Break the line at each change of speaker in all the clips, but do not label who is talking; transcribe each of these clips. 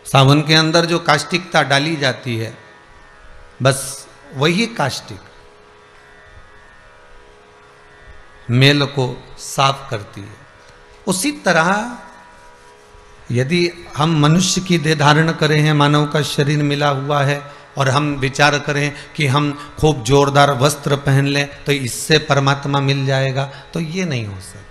साबुन के अंदर जो काष्टिकता डाली जाती है, बस वही काष्टिक मेल को साफ करती है। उसी तरह यदि हम मनुष्य की देह धारण करें हैं, मानव का शरीर मिला हुआ है, और हम विचार करें कि हम खूब जोरदार वस्त्र पहन लें तो इससे परमात्मा मिल जाएगा, तो ये नहीं हो सकता।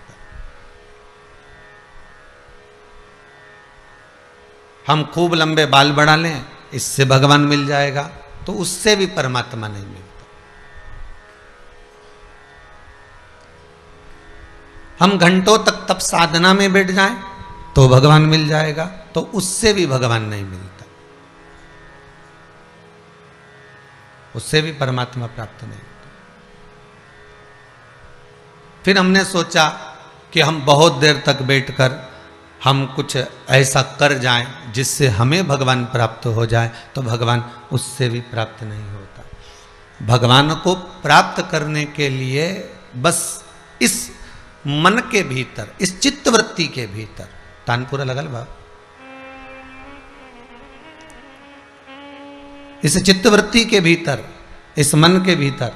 हम खूब लंबे बाल बढ़ा लें, इससे भगवान मिल जाएगा, तो उससे भी परमात्मा नहीं मिलता। हम घंटों तक तप साधना में बैठ जाएं तो भगवान मिल जाएगा, तो उससे भी भगवान नहीं मिलता, उससे भी परमात्मा प्राप्त नहीं होता। फिर हमने सोचा कि हम बहुत देर तक बैठकर हम कुछ ऐसा कर जाएं जिससे हमें भगवान प्राप्त हो जाए, तो भगवान उससे भी प्राप्त नहीं होता। भगवान को प्राप्त करने के लिए बस इस मन के भीतर, इस चित्तवृत्ति के भीतर, तानपुरा लगल भाव, इस चित्तवृत्ति के भीतर, इस मन के भीतर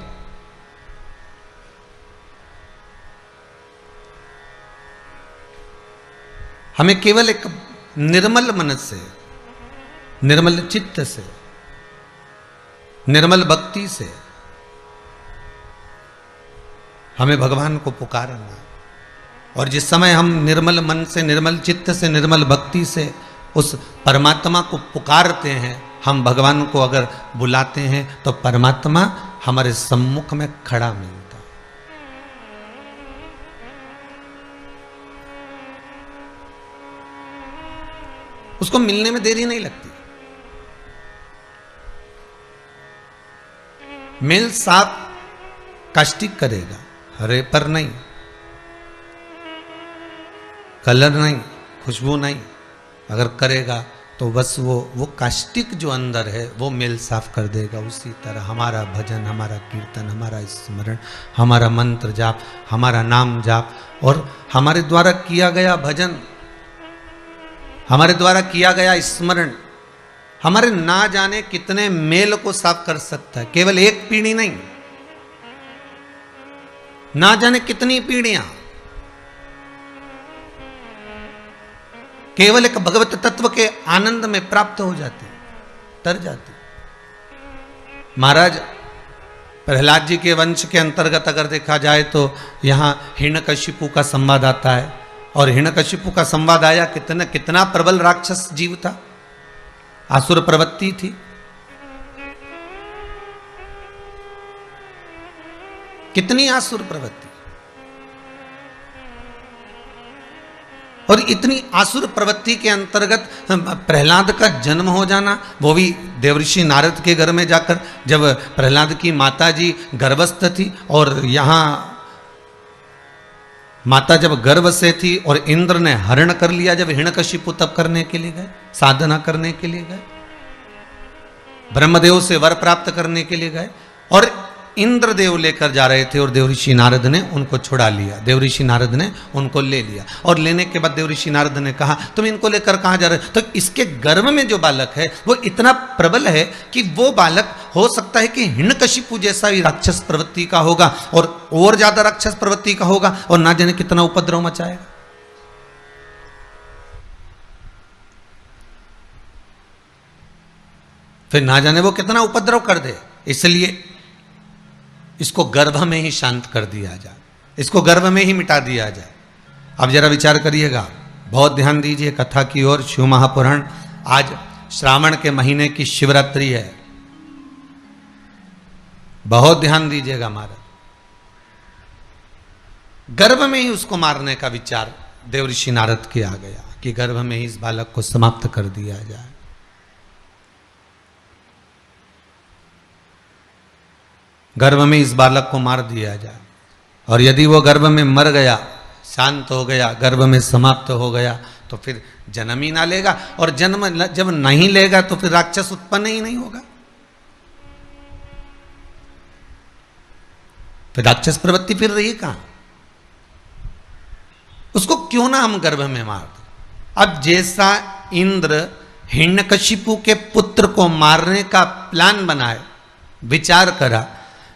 हमें केवल एक निर्मल मन से, निर्मल चित्त से, निर्मल भक्ति से हमें भगवान को पुकारना। और जिस समय हम निर्मल मन से, निर्मल चित्त से, निर्मल भक्ति से उस परमात्मा को पुकारते हैं, हम भगवान को अगर बुलाते हैं, तो परमात्मा हमारे सम्मुख में खड़ा मिलता। उसको मिलने में देरी नहीं लगती। मेल साफ काष्टिक करेगा, हरे पर नहीं, कलर नहीं, खुशबू नहीं, अगर करेगा तो बस वो काष्टिक जो अंदर है वो मेल साफ कर देगा। उसी तरह हमारा भजन, हमारा कीर्तन, हमारा स्मरण, हमारा मंत्र जाप, हमारा नाम जाप और हमारे द्वारा किया गया भजन, हमारे द्वारा किया गया स्मरण हमारे ना जाने कितने मेल को साफ कर सकता है। केवल एक पीढ़ी नहीं, ना जाने कितनी पीढ़ियां केवल एक भगवत तत्व के आनंद में प्राप्त हो जाती, तर जाती। महाराज प्रहलाद जी के वंश के अंतर्गत अगर देखा जाए तो यहां हिरण्यकशिपु का संवाद आता है, और हिरण्यकशिपु का संवाद आया, कितना प्रबल राक्षस जीव था, आसुर प्रवृत्ति थी, कितनी आसुर प्रवृत्ति, और इतनी आसुर प्रवृत्ति के अंतर्गत प्रहलाद का जन्म हो जाना, वो भी देवर्षि नारद के घर में जाकर, जब प्रहलाद की माता जी गर्भस्थ थी और यहाँ माता जब गर्भ से थी और इंद्र ने हरण कर लिया, जब हिरण्यकशिपु तप करने के लिए गए, साधना करने के लिए गए, ब्रह्मदेव से वर प्राप्त करने के लिए गए, और इंद्रदेव लेकर जा रहे थे और देवऋषि नारद ने उनको छुड़ा लिया, देवऋषि नारद ने उनको ले लिया। और लेने के बाद देवऋषि नारद ने कहा तुम इनको लेकर कहाँ जा रहे हो? तो इसके गर्भ में जो बालक है वो इतना प्रबल है कि वो बालक हो सकता है कि हिरण्यकशिपु जैसा ही राक्षस प्रवृत्ति का होगा और ज्यादा राक्षस प्रवृत्ति का होगा, और ना जाने कितना उपद्रव मचाएगा। फिर ना जाने वो कितना उपद्रव कर दे, इसलिए इसको गर्भ में ही शांत कर दिया जाए, इसको गर्भ में ही मिटा दिया जाए। अब जरा विचार करिएगा, बहुत ध्यान दीजिए कथा की ओर। शिव महापुराण, आज श्रावण के महीने की शिवरात्रि है, बहुत ध्यान दीजिएगा। महाराज गर्भ में ही उसको मारने का विचार देवऋषि नारद के आ गया कि गर्भ में ही इस बालक को समाप्त कर दिया जाए। गर्भ में इस बालक को मार दिया जाए, और यदि वो गर्भ में मर गया, शांत हो गया, गर्भ में समाप्त हो गया, तो फिर जन्म ही ना लेगा, और जन्म जब नहीं लेगा तो फिर राक्षस उत्पन्न ही नहीं होगा, फिर राक्षस प्रवृत्ति फिर रही कहां? उसको क्यों ना हम गर्भ में मार दें। अब जैसा इंद्र हिरण्यकशिपु के पुत्र को मारने का प्लान बनाए, विचार करा।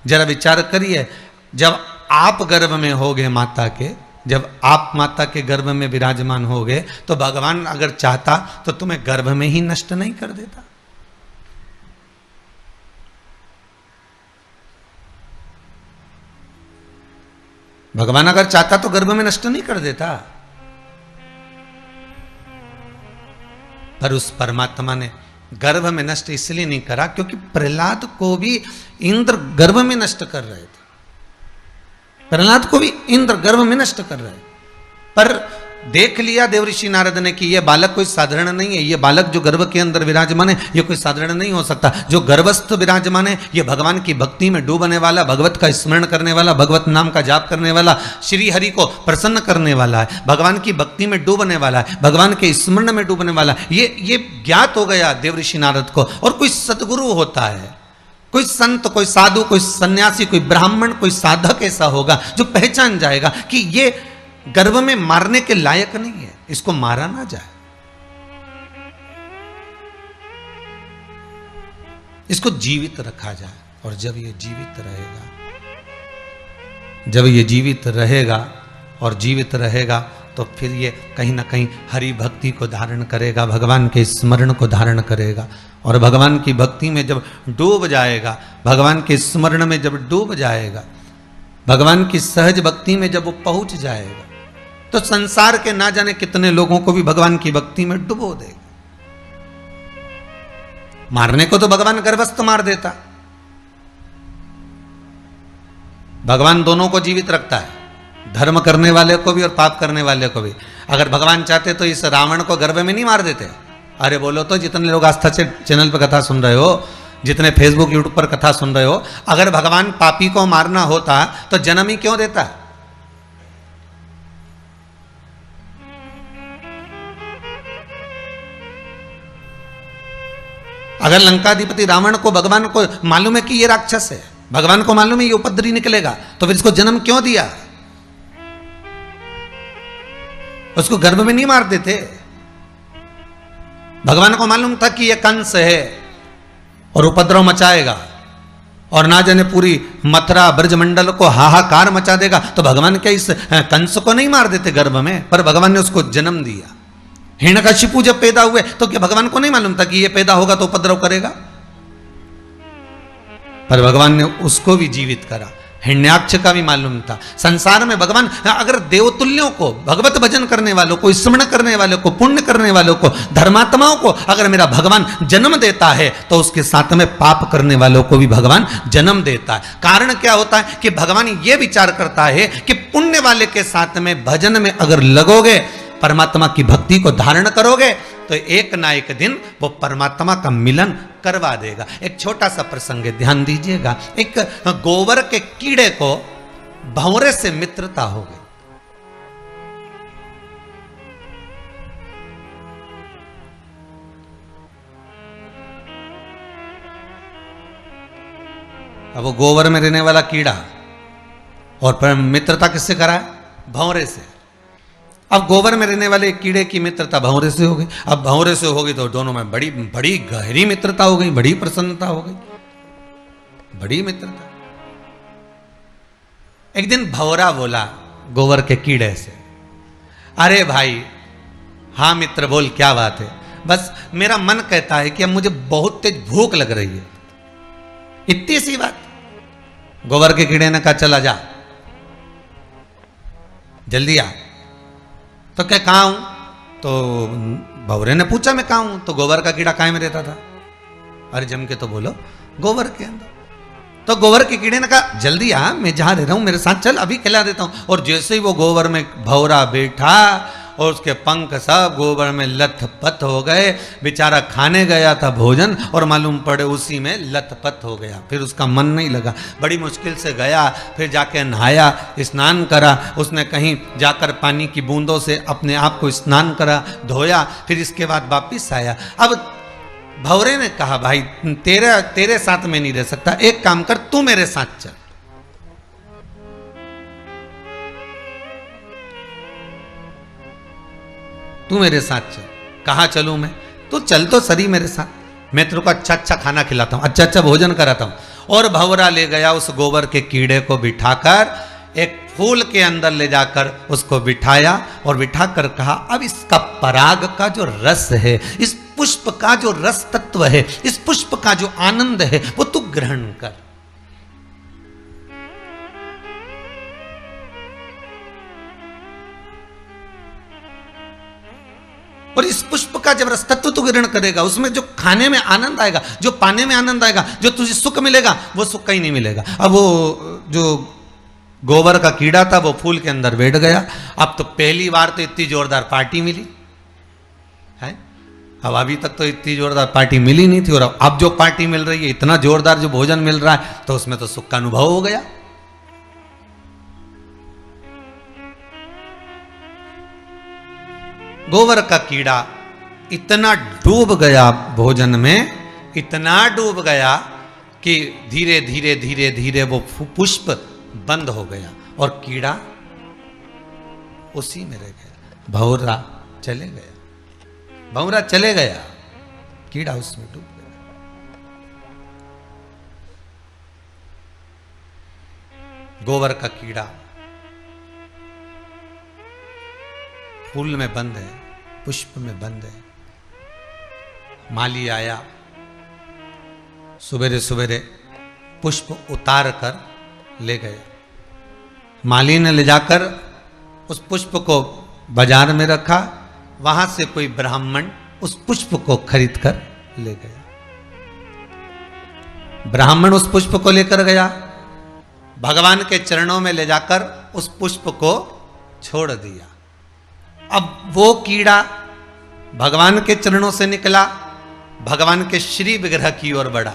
जरा विचार करिए, जब आप गर्भ में होगे माता के, जब आप माता के गर्भ में विराजमान होगे, तो भगवान अगर चाहता तो तुम्हें गर्भ में ही नष्ट नहीं कर देता। भगवान अगर चाहता तो गर्भ में नष्ट नहीं कर देता। पर उस परमात्मा ने गर्भ में नष्ट इसलिए नहीं करा क्योंकि प्रहलाद को भी इंद्र गर्भ में नष्ट कर रहे थे। प्रहलाद को भी इंद्र गर्भ में नष्ट कर रहे, पर देख लिया देवऋषि नारद ने कि यह बालक कोई साधारण नहीं है, यह बालक जो गर्भ के अंदर विराजमान है यह कोई साधारण नहीं हो सकता। जो गर्भस्थ विराजमान है यह भगवान की भक्ति में डूबने वाला, भगवत का स्मरण करने वाला, भगवत नाम का जाप करने वाला, श्री हरि को प्रसन्न करने वाला है, भगवान की भक्ति में डूबने वाला है, भगवान के स्मरण में डूबने वाला है। ये ज्ञात हो गया देवऋषि नारद को। और कोई सदगुरु होता है, कोई संत, कोई साधु, कोई सन्यासी, कोई ब्राह्मण, कोई साधक ऐसा होगा जो पहचान जाएगा कि ये गर्भ में मारने के लायक नहीं है, इसको मारा ना जाए, इसको जीवित रखा जाए। और जब ये जीवित रहेगा, जब ये जीवित रहेगा और जीवित रहेगा तो फिर ये कहीं ना कहीं हरि भक्ति को धारण करेगा, भगवान के स्मरण को धारण करेगा। और भगवान की भक्ति में जब डूब जाएगा, भगवान के स्मरण में जब डूब जाएगा, भगवान की सहज भक्ति में जब वो पहुंच जाएगा, तो संसार के ना जाने कितने लोगों को भी भगवान की भक्ति में डुबो देगा। मारने को तो भगवान गर्भस्थ मार देता, भगवान दोनों को जीवित रखता है, धर्म करने वाले को भी और पाप करने वाले को भी। अगर भगवान चाहते तो इस रावण को गर्भ में नहीं मार देते। अरे बोलो तो, जितने लोग आस्था चैनल पर कथा सुन रहे हो, जितने फेसबुक यूट्यूब पर कथा सुन रहे हो, अगर भगवान पापी को मारना होता तो जन्म ही क्यों देता? अगर लंकाधिपति रावण को भगवान को मालूम है कि ये राक्षस है, भगवान को मालूम है ये उपद्रवी निकलेगा, तो फिर इसको जन्म क्यों दिया? उसको गर्भ में नहीं मार देते। भगवान को मालूम था कि ये कंस है और उपद्रव मचाएगा और ना जाने पूरी मथुरा ब्रजमंडल को हाहाकार मचा देगा, तो भगवान क्या इस कंस को नहीं मार देते गर्भ में? पर भगवान ने उसको जन्म दिया। हिरण्यकशिपु जब पैदा हुए तो क्या भगवान को नहीं मालूम था कि ये पैदा होगा तो उपद्रव करेगा? पर भगवान ने उसको भी जीवित करा। हिरण्याक्ष का भी मालूम था। संसार में भगवान अगर देवतुल्यों को, भगवत भजन करने वालों को, स्मरण करने वालों को, पुण्य करने वालों को, धर्मात्माओं को अगर मेरा भगवान जन्म देता है तो उसके साथ में पाप करने वालों को भी भगवान जन्म देता है। कारण क्या होता है कि भगवान ये विचार करता है कि पुण्य वाले के साथ में भजन में अगर लगोगे, परमात्मा की भक्ति को धारण करोगे, तो एक ना एक दिन वो परमात्मा का मिलन करवा देगा। एक छोटा सा प्रसंग है, ध्यान दीजिएगा। एक गोबर के कीड़े को भंवरे से मित्रता हो गई। अब वो गोबर में रहने वाला कीड़ा और मित्रता किससे करा है? भंवरे से। अब गोबर में रहने वाले कीड़े की मित्रता भंवरे से हो गई। अब भंवरे से हो गई तो दोनों में बड़ी बड़ी गहरी मित्रता हो गई, बड़ी प्रसन्नता हो गई, बड़ी मित्रता। एक दिन भंवरा बोला गोबर के कीड़े से, अरे भाई, हाँ मित्र बोल, क्या बात है? बस मेरा मन कहता है कि अब मुझे बहुत तेज भूख लग रही है। इतनी सी बात। गोबर के कीड़े ने कहा चला जा, जल्दी आ। तो क्या कहाँ हूं? तो भंवरे ने पूछा मैं कहाँ हूं? तो गोबर का कीड़ा कहाँ में रहता था? अरे जम के तो बोलो, गोबर के अंदर। तो गोबर के कीड़े ने कहा जल्दी आ, मैं जहां रह रहा हूं मेरे साथ चल, अभी खिला देता हूं। और जैसे ही वो गोबर में भंवरा बैठा और उसके पंख सब गोबर में लथपथ हो गए। बेचारा खाने गया था भोजन और मालूम पड़े उसी में लथपथ हो गया। फिर उसका मन नहीं लगा, बड़ी मुश्किल से गया, फिर जाके नहाया, स्नान करा। उसने कहीं जाकर पानी की बूंदों से अपने आप को स्नान करा, धोया, फिर इसके बाद वापिस आया। अब भंवरे ने कहा भाई तेरे साथ में नहीं रह सकता, एक काम कर, तू मेरे साथ चल। तू मेरे साथ चल। कहाँ चलूं मैं? तो चल तो सरी मेरे साथ, मैं तेरे को अच्छा अच्छा खाना खिलाता हूँ, अच्छा अच्छा भोजन कराता हूँ। और भंवरा ले गया उस गोबर के कीड़े को बिठाकर एक फूल के अंदर ले जाकर उसको बिठाया और बिठाकर कहा अब इसका पराग का जो रस है, इस पुष्प का जो रस तत्व है, इस पुष्प का जो आनंद है वो तू ग्रहण कर। और इस पुष्प का जब रस तत्व तू ग्रहण करेगा, उसमें जो खाने में आनंद आएगा, जो पाने में आनंद आएगा, जो तुझे सुख मिलेगा, वो सुख कहीं नहीं मिलेगा। अब वो जो गोबर का कीड़ा था वो फूल के अंदर बैठ गया। अब तो पहली बार तो इतनी जोरदार पार्टी मिली है, अब अभी तक तो इतनी जोरदार पार्टी मिली नहीं थी, और अब जो पार्टी मिल रही है, इतना जोरदार जो भोजन मिल रहा है, तो उसमें तो सुख का अनुभव हो गया। गोबर का कीड़ा इतना डूब गया भोजन में, इतना डूब गया कि धीरे धीरे धीरे धीरे वो पुष्प बंद हो गया और कीड़ा उसी में रह गया। भंवरा चले गया, भंवरा चले गया, कीड़ा उसमें डूब गया। गोबर का कीड़ा फूल में बंद है, पुष्प में बंद है। माली आया, सवेरे सवेरे पुष्प उतार कर ले गए। माली ने ले जाकर उस पुष्प को बाजार में रखा, वहां से कोई ब्राह्मण उस पुष्प को खरीद कर ले गया। ब्राह्मण उस पुष्प को लेकर गया, भगवान के चरणों में ले जाकर उस पुष्प को छोड़ दिया। अब वो कीड़ा भगवान के चरणों से निकला, भगवान के श्री विग्रह की ओर बढ़ा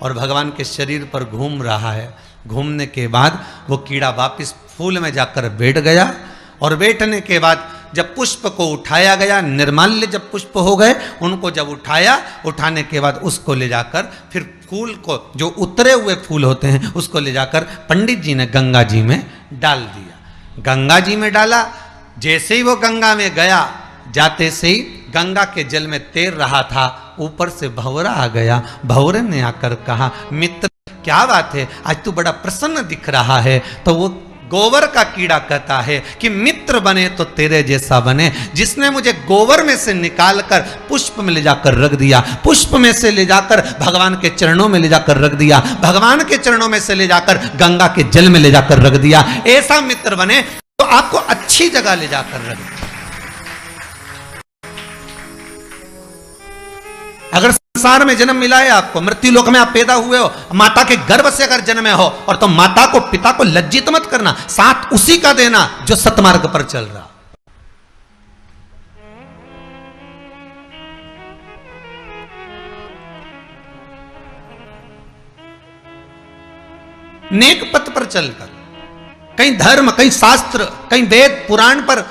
और भगवान के शरीर पर घूम रहा है। घूमने के बाद वो कीड़ा वापस फूल में जाकर बैठ गया, और बैठने के बाद जब पुष्प को उठाया गया, निर्माल्य जब पुष्प हो गए, उनको जब उठाया, उठाने के बाद उसको ले जाकर फिर फूल को, जो उतरे हुए फूल होते हैं, उसको ले जाकर पंडित जी ने गंगा जी में डाल दिया। गंगा जी में डाला, जैसे ही वो गंगा में गया, जाते से ही गंगा के जल में तैर रहा था, ऊपर से भंवरा आ गया। भंवरे ने आकर कहा, मित्र क्या बात है, आज तू बड़ा प्रसन्न दिख रहा है। तो वो गोबर का कीड़ा कहता है कि मित्र बने तो तेरे जैसा बने, जिसने मुझे गोबर में से निकालकर पुष्प में ले जाकर रख दिया, पुष्प में से ले जाकर भगवान के चरणों में ले जाकर रख दिया, भगवान के चरणों में से ले जाकर गंगा के जल में ले जाकर रख दिया, ऐसा मित्र बने तो आपको अच्छी जगह ले जाकर रख दिया। अगर संसार में जन्म मिला है आपको, मृत्यु लोक में आप पैदा हुए हो, माता के गर्भ से अगर जन्मे हो, और तो माता को, पिता को लज्जित मत करना, साथ उसी का देना जो सतमार्ग पर चल रहा। नेक पथ पर चलकर, कहीं धर्म, कहीं शास्त्र, कहीं वेद पुराण पर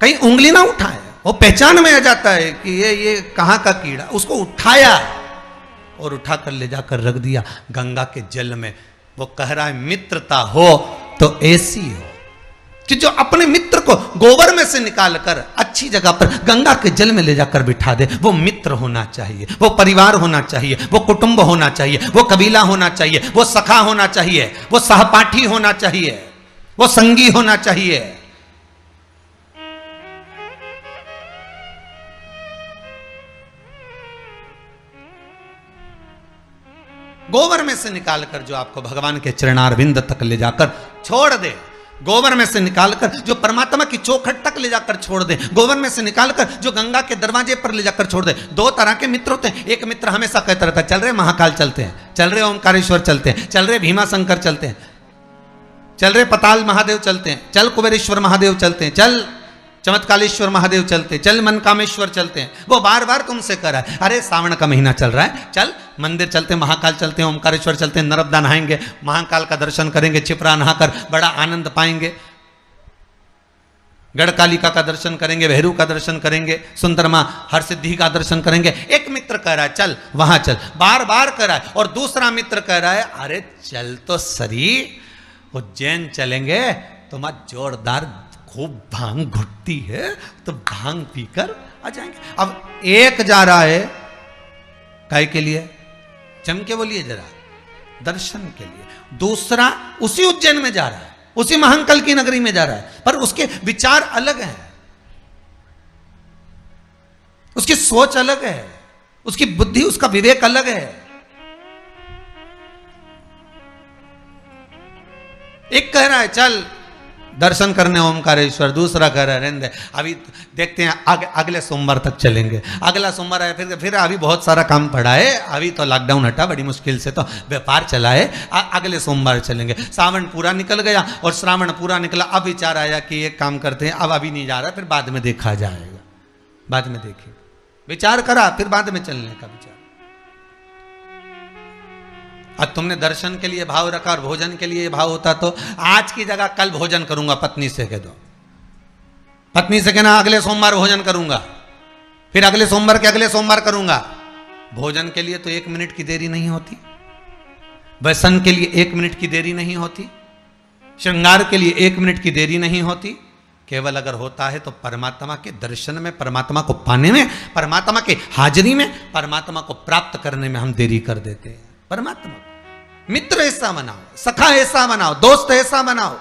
कहीं उंगली ना उठाए, वो पहचान में आ जाता है कि ये कहां का कीड़ा। उसको उठाया और उठाकर ले जाकर रख दिया गंगा के जल में। वो कह रहा है मित्रता हो तो ऐसी हो कि जो अपने मित्र को गोबर में से निकालकर अच्छी जगह पर गंगा के जल में ले जाकर बिठा दे, वो मित्र होना चाहिए, वो परिवार होना चाहिए, वो कुटुंब होना चाहिए, वो कबीला होना चाहिए, वो सखा होना चाहिए, वो सहपाठी होना चाहिए, वो संगी होना चाहिए। गोबर में से निकालकर जो आपको भगवान के चरणारविंद तक ले जाकर छोड़ दे, गोबर में से निकालकर जो परमात्मा की चौखट तक ले जाकर छोड़ दे, गोबर में से निकालकर जो गंगा के दरवाजे पर ले जाकर छोड़ दे। दो तरह के मित्र होते हैं। एक मित्र हमेशा कहता रहता है, चल रहे महाकाल चलते हैं, चल रहे ओमकारेश्वर चलते हैं, चल रहे भीमा शंकर चलते हैं, चल रहे पताल महादेव चलते हैं, चल कुबेरेश्वर महादेव चलते हैं, चल चमत्कालेश्वर महादेव चलते, चल मनकामेश्वर चलते हैं। वो बार बार तुमसे कह रहा है, अरे सावन का महीना चल रहा है, चल मंदिर चलते हैं, महाकाल चलते हैं, ओमकारेश्वर चलते हैं, नर्मदा नहाएंगे, महाकाल का दर्शन करेंगे, छिपरा नहाकर बड़ा आनंद पाएंगे, गढ़कालिका का दर्शन करेंगे, भैरू का दर्शन करेंगे, सुंदरमा हरसिद्धि का दर्शन करेंगे। एक मित्र कह रहा है चल वहां चल, बार बार कह रहा है। और दूसरा मित्र कह रहा है, अरे चल तो सरी, उज्जैन चलेंगे तो मैं जोरदार खूब भांग घुटती है तो भांग पीकर आ जाएंगे। अब एक जा रहा है काय के लिए, चम के बोलिए जरा, दर्शन के लिए। दूसरा उसी उज्जैन में जा रहा है, उसी महांकल की नगरी में जा रहा है, पर उसके विचार अलग हैं, उसकी सोच अलग है, उसकी बुद्धि, उसका विवेक अलग है। एक कह रहा है चल दर्शन करने ओमकारेश्वर, दूसरा कह रहा है रहने दे, अभी देखते हैं अगले सोमवार तक चलेंगे। अगला सोमवार है, फिर अभी बहुत सारा काम पड़ा है, अभी तो लॉकडाउन हटा, बड़ी मुश्किल से तो व्यापार चला है, अगले सोमवार चलेंगे। सावन पूरा निकल गया और श्रावण पूरा निकला, अब विचार आया कि एक काम करते हैं, अब अभी नहीं जा रहा, फिर बाद में देखा जाएगा, बाद में देखेंगे। विचार करा, फिर बाद में चलने का विचार। अब तुमने दर्शन के लिए भाव रखा और भोजन के लिए भाव होता तो आज की जगह कल भोजन करूंगा, पत्नी से कह दो, पत्नी से कहना अगले सोमवार भोजन करूंगा, फिर अगले सोमवार के अगले सोमवार करूंगा। भोजन के लिए तो 1 मिनट की देरी नहीं होती, व्यसन के लिए 1 मिनट की देरी नहीं होती, श्रृंगार के लिए 1 मिनट की देरी नहीं होती। केवल अगर होता है तो परमात्मा के दर्शन में, परमात्मा को पाने में, परमात्मा के हाजिरी में, परमात्मा को प्राप्त करने में हम देरी कर देते हैं। परमात्मा मित्र ऐसा बनाओ, सखा ऐसा बनाओ, दोस्त ऐसा बनाओ,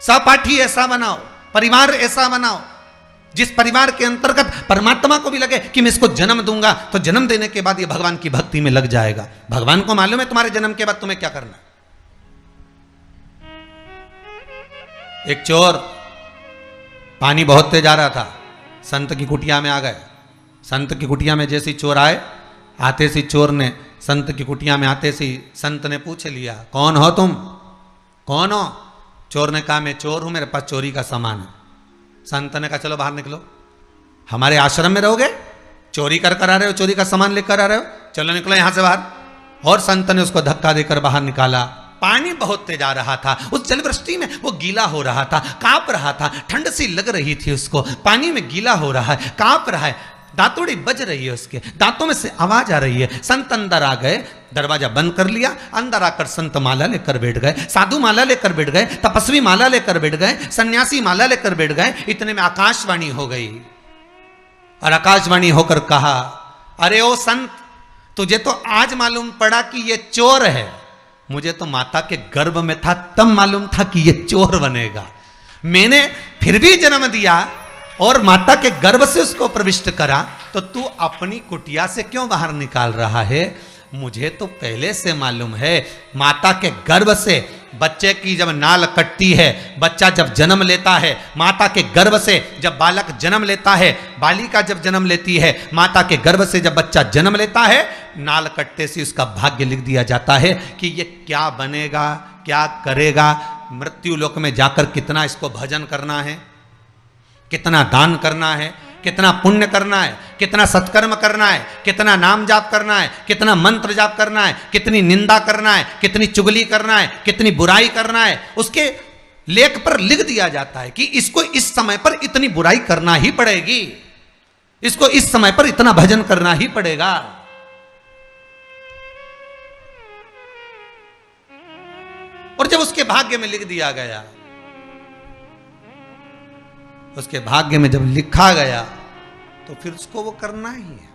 सहपाठी ऐसा बनाओ, परिवार ऐसा बनाओ जिस परिवार के अंतर्गत परमात्मा को भी लगे कि मैं इसको जन्म दूंगा, तो जन्म देने के बाद ये भगवान की भक्ति में लग जाएगा। भगवान को मालूम है तुम्हारे जन्म के बाद तुम्हें क्या करना है। एक चोर पानी बहुत तेज आ रहा था, संत की कुटिया में आ गए। संत की कुटिया में जैसे चोर आए, आते सी चोर ने, संत की कुटिया में आते सी संत ने पूछ लिया, कौन हो तुम, कौन हो? चोर ने कहा मैं चोर हूं, मेरे पास चोरी का सामान है। संत ने कहा चलो बाहर निकलो, हमारे आश्रम में रहोगे, चोरी कर कर आ रहे हो, चोरी का सामान लेकर आ रहे हो, चलो निकलो यहां से बाहर। और संत ने उसको धक्का देकर बाहर निकाला। पानी बहुत तेज आ रहा था, उस जलवृष्टि में वो गीला हो रहा था, कांप रहा था, ठंड सी लग रही थी उसको, पानी में गीला हो रहा है, कांप रहा है, दांतोड़ी बज रही है, उसके दांतों में से आवाज आ रही है। संत अंदर आ गए, दरवाजा बंद कर लिया, अंदर आकर संत माला लेकर बैठ गए, साधु माला लेकर बैठ गए, तपस्वी माला लेकर बैठ गए, सन्यासी माला लेकर बैठ गए। इतने में आकाशवाणी हो गई और आकाशवाणी होकर कहा, अरे ओ संत, तुझे तो आज मालूम पड़ा कि ये चोर है, मुझे तो माता के गर्भ में था तब मालूम था कि ये चोर बनेगा। मैंने फिर भी जन्म दिया और माता के गर्भ से उसको प्रविष्ट करा, तो तू अपनी कुटिया से क्यों बाहर निकाल रहा है? मुझे तो पहले से मालूम है, माता के गर्भ से बच्चे की जब नाल कटती है, बच्चा जब जन्म लेता है, माता के गर्भ से जब बालक जन्म लेता है, बालिका जब जन्म लेती है, माता के गर्भ से जब बच्चा जन्म लेता है, नाल कटते से उसका भाग्य लिख दिया जाता है कि ये क्या बनेगा, क्या करेगा, मृत्यु लोक में जाकर कितना इसको भजन करना है, कितना दान करना है, कितना पुण्य करना है, कितना सत्कर्म करना है, कितना नाम जाप करना है, कितना मंत्र जाप करना है, कितनी निंदा करना है, कितनी चुगली करना है, कितनी बुराई करना है, उसके लेख पर लिख दिया जाता है कि इसको इस समय पर इतनी बुराई करना ही पड़ेगी, इसको इस समय पर इतना भजन करना ही पड़ेगा। और जब उसके भाग्य में लिख दिया गया, उसके भाग्य में जब लिखा गया, तो फिर उसको वो करना ही है,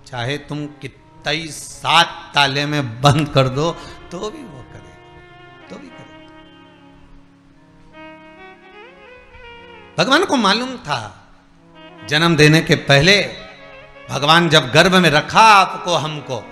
चाहे तुम कितना 7 ताले में बंद कर दो तो भी वो करेगा, तो भी करेगा। भगवान को मालूम था, जन्म देने के पहले भगवान जब गर्भ में रखा आपको, हमको,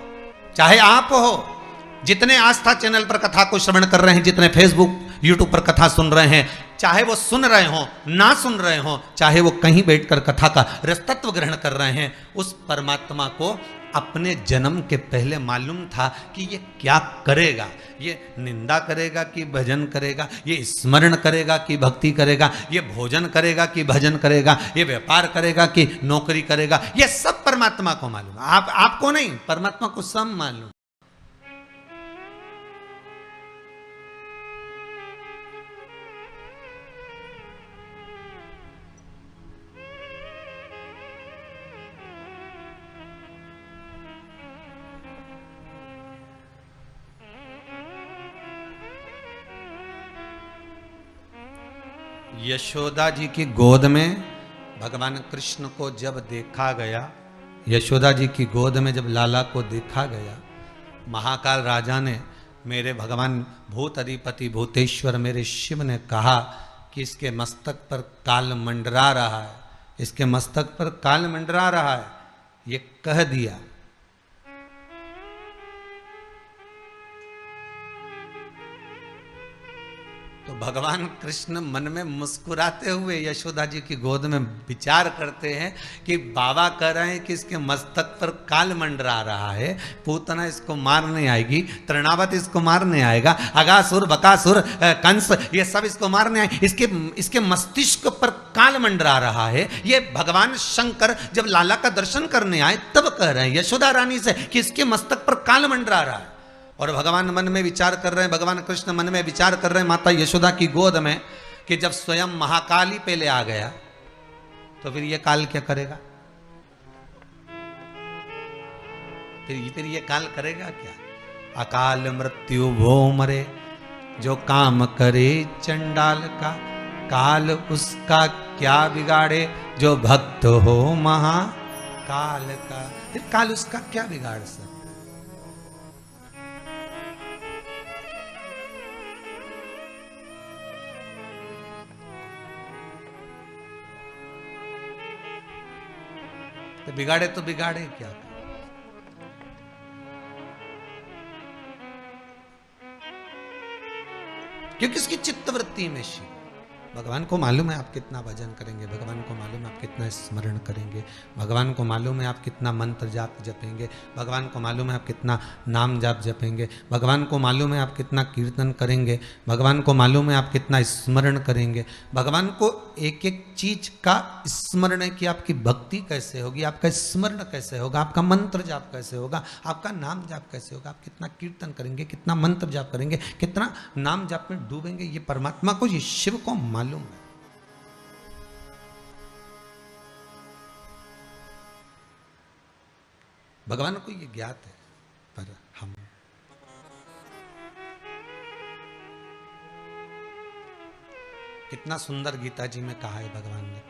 चाहे आप हो, जितने आस्था चैनल पर कथा को श्रवण कर रहे हैं, जितने फेसबुक यूट्यूब पर कथा सुन रहे हैं, चाहे वो सुन रहे हो ना सुन रहे हो, चाहे वो कहीं बैठकर कथा का रसतत्व ग्रहण कर रहे हैं, उस परमात्मा को अपने जन्म के पहले मालूम था कि ये क्या करेगा, ये निंदा करेगा कि भजन करेगा, ये स्मरण करेगा कि भक्ति करेगा, ये भोजन करेगा कि भजन करेगा, ये व्यापार करेगा कि नौकरी करेगा, ये सब परमात्मा को मालूम। आपको नहीं, परमात्मा को सब मालूम। यशोदा जी की गोद में भगवान कृष्ण को जब देखा गया, यशोदा जी की गोद में जब लाला को देखा गया, महाकाल राजा ने, मेरे भगवान भूत अधिपति भूतेश्वर मेरे शिव ने कहा कि इसके मस्तक पर काल मंडरा रहा है, इसके मस्तक पर काल मंडरा रहा है, ये कह दिया। तो भगवान कृष्ण मन में मुस्कुराते हुए यशोदा जी की गोद में विचार करते हैं कि बाबा कह रहे हैं कि इसके मस्तक पर काल मंडरा रहा है, पूतना इसको मारने आएगी, तृणावत इसको मारने आएगा, अगासुर बकासुर कंस ये सब इसको मारने आए, इसके मस्तिष्क पर काल मंडरा रहा है। ये भगवान शंकर जब लाला का दर्शन करने आए तब कह रहे हैं यशोदा रानी से कि इसके मस्तक पर काल मंडरा रहा है। और भगवान मन में विचार कर रहे हैं, भगवान कृष्ण मन में विचार कर रहे हैं माता यशोदा की गोद में कि जब स्वयं महाकाल ही पहले आ गया तो फिर ये काल क्या करेगा, फिर ये काल करेगा क्या। अकाल मृत्यु भो मरे जो काम करे चंडाल का, काल उसका क्या बिगाड़े जो भक्त हो महाकाल का। फिर काल उसका क्या बिगाड़ सकता। तो बिगाड़े तो बिगाड़े क्या, क्योंकि इसकी चित्तवृत्ति में शिव। भगवान को मालूम है आप कितना भजन करेंगे, भगवान को मालूम है आप कितना स्मरण करेंगे, भगवान को मालूम है आप कितना मंत्र जाप जपेंगे, भगवान को मालूम है आप कितना नाम जाप जपेंगे, भगवान को मालूम है आप कितना कीर्तन करेंगे, भगवान को मालूम है आप कितना स्मरण करेंगे। भगवान को एक एक चीज का स्मरण है कि आपकी भक्ति कैसे होगी, आपका स्मरण कैसे होगा, आपका मंत्र जाप कैसे होगा, आपका नाम जाप कैसे होगा, आप कितना कीर्तन करेंगे, कितना मंत्र जाप करेंगे, कितना नाम जाप में डूबेंगे। ये परमात्मा को, ये शिव को मालूम है। भगवान को ये ज्ञात है, पर हम कितना सुंदर गीता जी में कहा है भगवान ने,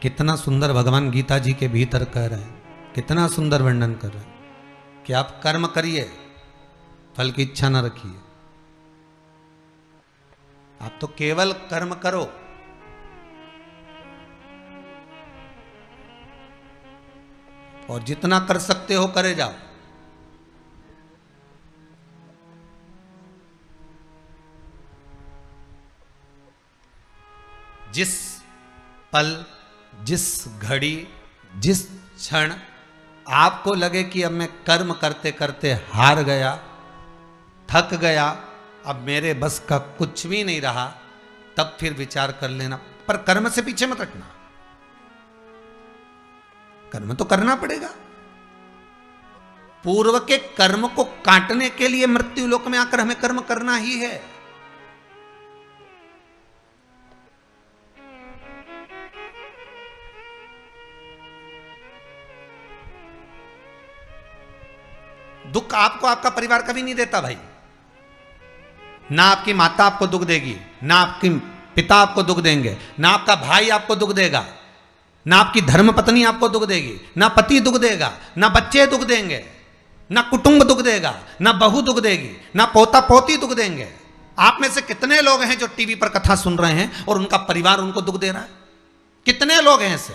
कितना सुंदर भगवान गीता जी के भीतर कह रहे हैं, कितना सुंदर वर्णन कर रहे हैं कि आप कर्म करिए, फल की इच्छा न रखिए, आप तो केवल कर्म करो। और जितना कर सकते हो करे जाओ। जिस पल, जिस घड़ी, जिस क्षण आपको लगे कि अब मैं कर्म करते करते हार गया, थक गया, अब मेरे बस का कुछ भी नहीं रहा, तब फिर विचार कर लेना। पर कर्म से पीछे मत हटना, कर्म तो करना पड़ेगा। पूर्व के कर्म को काटने के लिए मृत्यु लोक में आकर हमें कर्म करना ही है। दुख आपको आपका परिवार कभी नहीं देता भाई। ना आपकी माता आपको दुख देगी, ना आपके पिता आपको दुख देंगे, ना आपका भाई आपको दुख देगा, ना आपकी धर्म पत्नी आपको दुख देगी, ना पति दुख देगा, ना बच्चे दुख देंगे, ना कुटुंब दुख देगा, ना बहू दुख देगी, ना पोता पोती दुख देंगे। आप में से कितने लोग हैं जो टीवी पर कथा सुन रहे हैं और उनका परिवार उनको दुख दे रहा है? कितने लोग हैं ऐसे?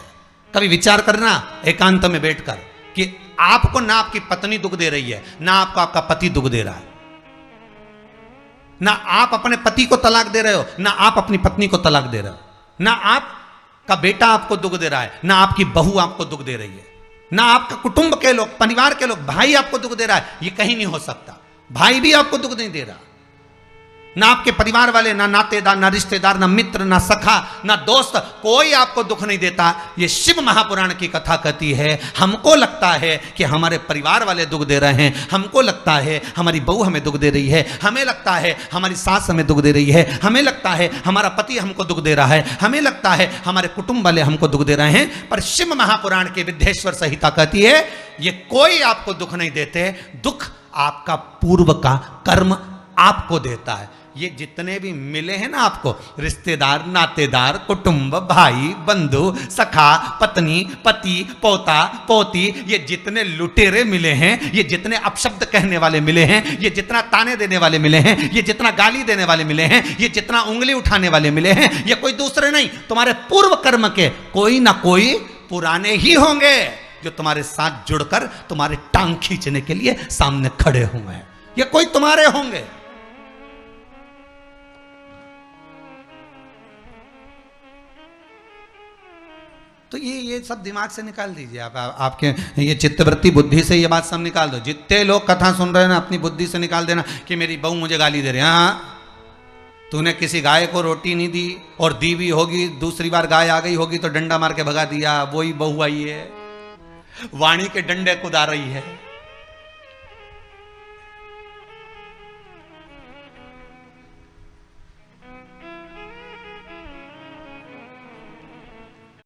कभी विचार करना एकांत में बैठकर कि आपको ना आपकी पत्नी दुख दे रही है, ना आपको आपका पति दुख दे रहा है, ना आप अपने पति को तलाक दे रहे हो, ना आप अपनी पत्नी को तलाक दे रहे हो, ना आपका बेटा आपको दुख दे रहा है, ना आपकी बहू आपको दुख दे रही है, ना आपका कुटुंब के लोग, परिवार के लोग, भाई आपको दुख दे रहा है। ये कहीं नहीं हो सकता। भाई भी आपको दुख नहीं दे रहा, ना आपके परिवार वाले, ना नातेदार, ना रिश्तेदार, ना मित्र, ना सखा, ना दोस्त, कोई आपको दुख नहीं देता। ये शिव महापुराण की कथा कहती है हमको लगता है कि हमारे परिवार वाले दुख दे रहे हैं, हमको लगता है हमारी बहू हमें दुख दे रही है, हमें लगता है हमारी सास हमें दुख दे रही है, हमें लगता है हमारा पति हमको दुख दे रहा है, हमें लगता है हमारे कुटुंब वाले हमको दुख दे रहे हैं। पर शिव महापुराण की विद्येश्वर संहिता कहती है ये कोई आपको दुख नहीं देते। दुख आपका पूर्व का कर्म आपको देता है। ये जितने भी मिले हैं ना आपको, रिश्तेदार, नातेदार, कुटुंब, भाई, बंधु, सखा, पत्नी, पति, पोता, पोती, ये जितने लुटेरे मिले हैं, ये जितने अपशब्द कहने वाले मिले हैं, ये जितना ताने देने वाले मिले हैं, ये जितना गाली देने वाले मिले हैं, ये जितना उंगली उठाने वाले मिले हैं, ये कोई दूसरे नहीं, तुम्हारे पूर्व कर्म के कोई ना कोई पुराने ही होंगे जो तुम्हारे साथ जुड़कर तुम्हारे टांग खींचने के लिए सामने खड़े हुए हैं। ये कोई तुम्हारे होंगे। तो ये सब दिमाग से निकाल दीजिए आप आपके ये चित्तवृत्ति बुद्धि से ये बात सब निकाल दो। जितने लोग कथा सुन रहे हैं ना, अपनी बुद्धि से निकाल देना कि मेरी बहू मुझे गाली दे रही है। हाँ, तूने किसी गाय को रोटी नहीं दी और दी भी होगी, दूसरी बार गाय आ गई होगी तो डंडा मार के भगा दिया, वही बहू आई है, वाणी के डंडे कुदा रही है।